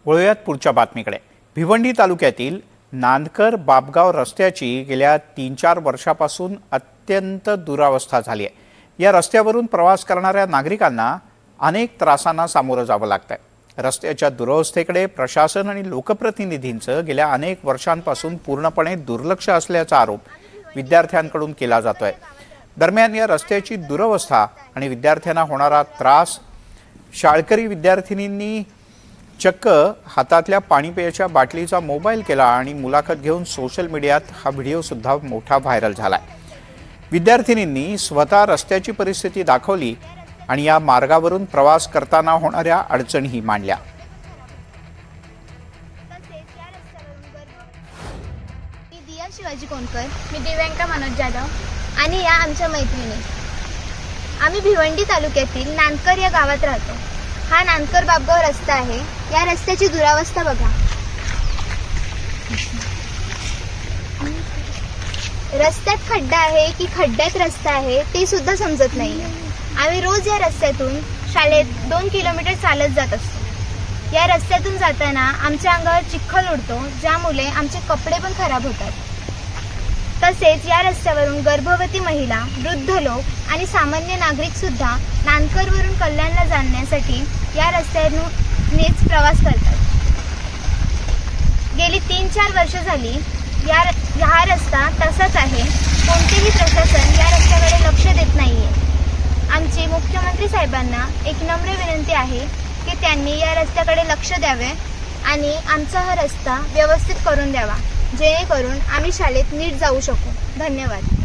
वळूयात पुढच्या बातमीकडे। भिवंडी तालुक्यातील नांदकर बाबगाव रस्त्याची गेल्या 3-4 वर्षापासून अत्यंत दुरावस्था झाली आहे। या रस्त्यावरून प्रवास करणाऱ्या नागरिकांना अनेक त्रासांना सामोरं जावं लागतंय। रस्त्याच्या दुरवस्थेकडे प्रशासन आणि लोकप्रतिनिधींचं गेल्या अनेक वर्षांपासून पूर्णपणे दुर्लक्ष असल्याचा आरोप विद्यार्थ्यांकडून केला जातोय। दरम्यान या रस्त्याची दुरवस्था आणि विद्यार्थ्यांना होणारा त्रास शाळकरी विद्यार्थिनींनी चक्क हातातल्या पाणी पिण्याच्या बाटलीचा मोबाईल केला आणि मुलाखत घेऊन सोशल मीडियात हा व्हिडिओ सुद्धा मोठा व्हायरल झालाय। विद्यार्थिनींनी स्वतः रस्त्याची परिस्थिती दाखवली आणि या मार्गावरून प्रवास करताना होणाऱ्या अडचणीही मांडल्या। मी दिया शिवाजी कोणकर, मी दिव्यांका मनोज जाधव आणि या आमच्या मैत्रिणी। आम्ही भिवंडी तालुक्यातील नांदकर या गावात राहतो। हा नांदकर बाबगाव रस्ता आहे। या रस्त्याची दुरावस्था बघा। रस्त्यात खड्डा आहे की खड्ड्यात रस्ता आहे ते सुद्धा समजत नाही। आम्ही रोज या रस्त्यातून शाळेत 2 किलोमीटर चालत जात असतो। या रस्त्यातून जाताना आमच्या अंगावर चिखल उडतो, ज्यामुळे आमचे कपडे पण खराब होतात। तसेच या रस्त्यावरून गर्भवती महिला, वृद्ध लोक आणि सामान्य नागरिक सुद्धा नांदकरवरून कल्याणला जाण्यासाठी या रस्त्यानेच प्रवास करतात। गेली 3-4 वर्ष झाली हा रस्ता तसाच आहे। कोणतेही प्रशासन या रस्त्याकडे लक्ष देत नाहीये। आमची मुख्यमंत्री साहेबांना एक नम्र विनंती आहे की त्यांनी या रस्त्याकडे लक्ष द्यावे आणि आमचा हा रस्ता व्यवस्थित करून द्यावा, जेणेकरून आम्ही शाळेत नीट जाऊ शकू। धन्यवाद।